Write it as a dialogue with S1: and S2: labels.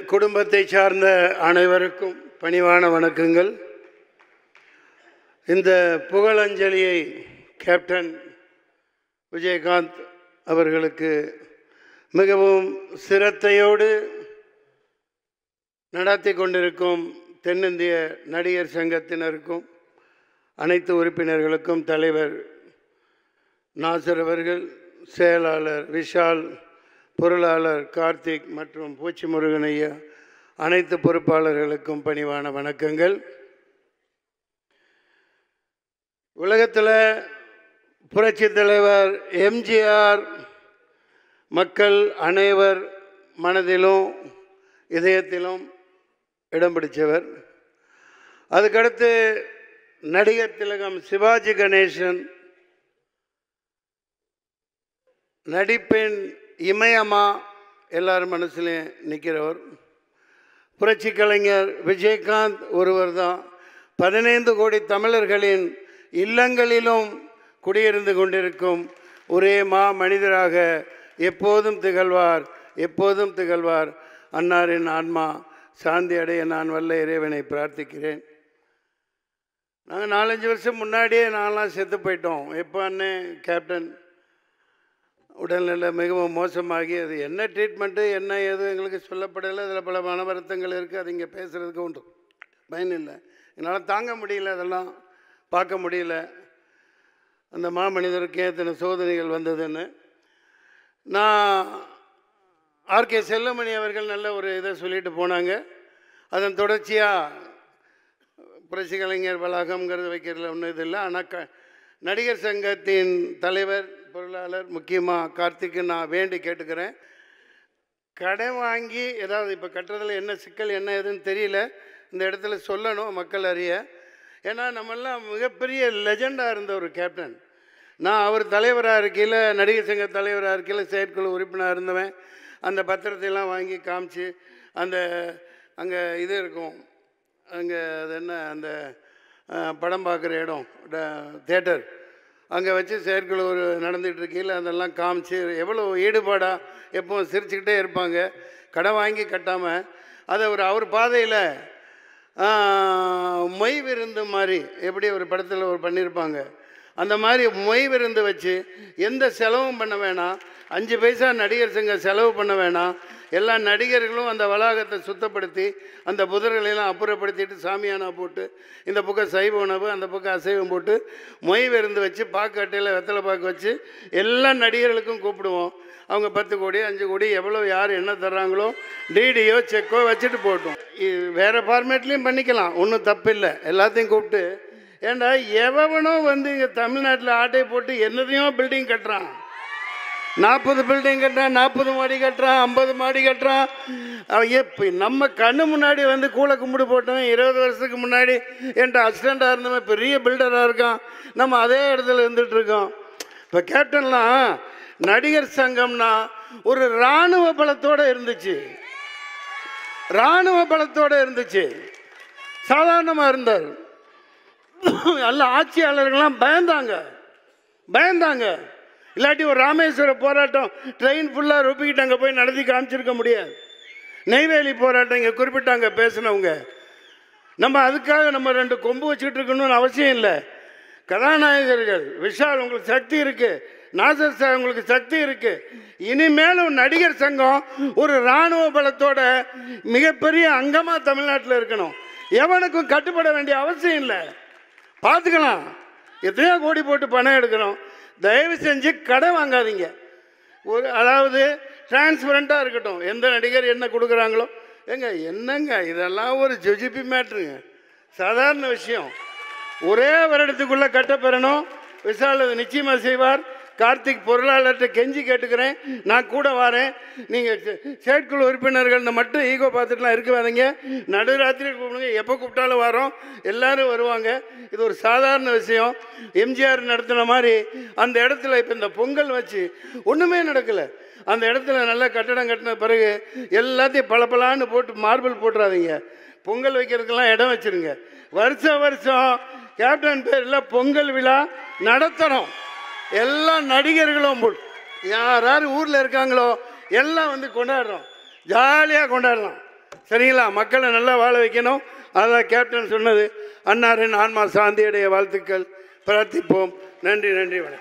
S1: குடும்பத்தை சார்ந்த அனைவருக்கும் பணிவான வணக்கங்கள். இந்த புகழஞ்சலியை கேப்டன் விஜயகாந்த் அவர்களுக்கு மிகவும் சிரத்தையோடு நடத்தி கொண்டிருக்கும் தென்னிந்திய நடிகர் சங்கத்தினருக்கும் அனைத்து உறுப்பினர்களுக்கும் தலைவர் நாசர் அவர்கள், செயலாளர் விஷால், பொருளாளர் கார்த்திக் மற்றும் பூச்சி முருகன் ஐயா, அனைத்து பொறுப்பாளர்களுக்கும் பணிவான வணக்கங்கள். உலகத்தில் புரட்சி தலைவர் எம்ஜிஆர் மக்கள் அனைவர் மனதிலும் இதயத்திலும் இடம் பிடித்தவர். அதுக்கடுத்து நடிகர் திலகம் சிவாஜி கணேசன் நடிப்பின் இமயமா எல்லார் மனசுலையும் நிற்கிறவர். புரட்சி கலைஞர் விஜயகாந்த் ஒருவர் தான் 15 கோடி தமிழர்களின் இல்லங்களிலும் குடியிருந்து கொண்டிருக்கும் ஒரே மனிதராக எப்போதும் திகழ்வார், எப்போதும் திகழ்வார். அன்னாரின் ஆன்மா சாந்தி அடைய நான் வல்ல இறைவனை பிரார்த்திக்கிறேன். நாங்கள் 4-5 வருஷம் முன்னாடியே நான்லாம் செத்து போயிட்டோம். எப்போ அண்ணன் கேப்டன் உடல்நிலை மிகவும் மோசமாகி அது என்ன ட்ரீட்மெண்ட்டு என்ன ஏது எங்களுக்கு சொல்லப்படலை. அதில் பல மன வருத்தங்கள் இருக்குது. அது இங்கே பேசுகிறதுக்கு உண்டு பயன் இல்லை. என்னால் தாங்க முடியல, அதெல்லாம் பார்க்க முடியல. அந்த மாமனிதருக்கு எத்தனை சோதனைகள் வந்ததுன்னு. நான் ஆர்கே செல்லமணி அவர்கள் நல்ல ஒரு இதை சொல்லிட்டு போனாங்க. அதன் தொடர்ச்சியாக புரட்சி கலைஞர் வளாகம்ங்கிறது வைக்கிறதுல ஒன்றும் இது இல்லை. ஆனால் நடிகர் சங்கத்தின் தலைவர் பொருளாளர் முக்கியமாக கார்த்திக்கு நான் வேண்டி கேட்டுக்கிறேன். கடன் வாங்கி ஏதாவது இப்போ கட்டுறதுல என்ன சிக்கல் என்ன ஏதுன்னு தெரியல, இந்த இடத்துல சொல்லணும் மக்கள் அறிய. ஏன்னா நம்மெல்லாம் மிகப்பெரிய லெஜெண்டாக இருந்த ஒரு கேப்டன். நான் அவர் தலைவராக இருக்கையில், நடிகர் சங்க தலைவராக இருக்கையில் செயற்குழு உறுப்பினராக இருந்தவன். அந்த பத்திரத்தையெல்லாம் வாங்கி காமிச்சு அந்த அங்கே இது இருக்கும், அங்கே அது என்ன அந்த படம் பார்க்குற இடம் தியேட்டர், அங்கே வச்சு செயற்குழு நடந்துகிட்ருக்கையில் அதெல்லாம் காமிச்சு எவ்வளோ ஈடுபாடாக எப்போவும் சிரிச்சுக்கிட்டே இருப்பாங்க. கடன் வாங்கி கட்டாமல் அதை அவர் பாதையில் மொய் விருந்து மாதிரி எப்படி ஒரு படத்தில் பண்ணியிருப்பாங்க, அந்த மாதிரி மொய் விருந்து வச்சு எந்த செலவும் பண்ண வேணாம், 5 பைசா நடிகர் சங்க செலவு பண்ண வேணாம். எல்லா நடிகர்களும் அந்த வளாகத்தை சுத்தப்படுத்தி அந்த புதர்களெல்லாம் அப்புறப்படுத்திட்டு சாமியானா போட்டு இந்த பக்கம் சைவ உணவு அந்த பக்கம் அசைவம் போட்டு மொய் விருந்து வச்சு பாக்கு அட்டையில் வெத்தலை பாக்கு வச்சு எல்லா நடிகர்களுக்கும் கூப்பிடுவோம். அவங்க 10 கோடி 5 கோடி எவ்வளோ யார் என்ன தர்றாங்களோ டிடியோ செக்கோ வச்சுட்டு போட்டோம். வேறு ஃபார்மேட்லேயும் பண்ணிக்கலாம், ஒன்றும் தப்பு இல்லை. எல்லாத்தையும் கூப்பிட்டு ஏண்டா எவனோ இங்கே தமிழ்நாட்டில் ஆட்டை போட்டு என்னதையும் பில்டிங் கட்டுறான். 40 பில்டிங் கட்டுறான், 40 மாடி கட்டுறான், 50 மாடி கட்டுறான். எப்போ நம்ம கண்ணு முன்னாடி கூளை கும்பிடு போட்டவன் 20 வருஷத்துக்கு முன்னாடி என்கிட்ட அசிஸ்டண்ட்டாக இருந்தவன் பெரிய பில்டராக இருக்கான். நம்ம அதே இடத்துல இருந்துகிட்ருக்கோம். இப்போ கேப்டன்லாம் நடிகர் சங்கம்னா ஒரு இராணுவ பலத்தோடு இருந்துச்சு, இராணுவ பலத்தோடு இருந்துச்சு. சாதாரணமாக இருந்தார். நல்ல ஆட்சியாளர்கள்லாம் பயந்தாங்க. இல்லாட்டி ஒரு ராமேஸ்வர போராட்டம் ட்ரெயின் ஃபுல்லாக ரொப்பிக்கிட்டு அங்கே போய் நடத்தி காமிச்சிருக்க முடியாது. நெய்வேலி போராட்டம் இங்கே குறிப்பிட்டாங்க பேசினவங்க. நம்ம அதுக்காக நம்ம 2 கொம்பு வச்சுக்கிட்டு இருக்கணும்னு அவசியம் இல்லை. கதாநாயகர்கள் விஷால் உங்களுக்கு சக்தி இருக்குது, நாசர் சார் உங்களுக்கு சக்தி இருக்குது. இனிமேலும் நடிகர் சங்கம் ஒரு இராணுவ பலத்தோட மிகப்பெரிய அங்கமாக தமிழ்நாட்டில் இருக்கணும். எவனுக்கும் கட்டுப்பட வேண்டிய அவசியம் இல்லை. பார்த்துக்கலாம், எத்தனையோ கோடி போட்டு பணம் எடுக்கணும். தயவு செஞ்சு கடன் வாங்காதீங்க. அதாவது டிரான்ஸ்பரண்ட்டாக இருக்கட்டும். எந்த நடிகர் என்ன கொடுக்குறாங்களோ என்னங்க இதெல்லாம் ஒரு ஜிஜிபி மேட்ருங்க, சாதாரண விஷயம். ஒரே வருடத்துக்குள்ளே கட்டப்பெறணும். விஷால் அது நிச்சயமாக செய்வார். கார்த்திக் பொருளாளர்கிட்ட கெஞ்சி கேட்டுக்கிறேன், நான் கூட வரேன். நீங்கள் செயற்குழு உறுப்பினர்கள் மட்டும் ஈகோ பார்த்துட்டுலாம் இருக்காதீங்க. நடுராத்திரி கூப்பிடுங்க, எப்போ கூப்பிட்டாலும் வரோம், எல்லோரும் வருவாங்க. இது ஒரு சாதாரண விஷயம். எம்ஜிஆர் நடத்தின மாதிரி அந்த இடத்துல இப்போ இந்த பொங்கல் வச்சு ஒன்றுமே நடக்கலை. அந்த இடத்துல நல்லா கட்டடம் கட்டின பிறகு எல்லாத்தையும் பளபளான்னு போட்டு மார்பிள் போட்டுறாதீங்க. பொங்கல் வைக்கிறதுக்கெல்லாம் இடம் வச்சுருங்க. வருஷம் கேப்டன் பேரில் பொங்கல் விழா நடத்தணும். எல்லா நடிகர்களும் யார் யார் ஊரில் இருக்காங்களோ எல்லாம் கொண்டாடுறோம். ஜாலியாக கொண்டாடலாம். சரிங்களா? மக்களை நல்லா வாழ வைக்கணும். அதான் கேப்டன் சொன்னது. அன்னாரின் ஆன்மா சாந்தியுடைய வாழ்த்துக்கள். பிரார்த்திப்போம். நன்றி, நன்றி, வணக்கம்.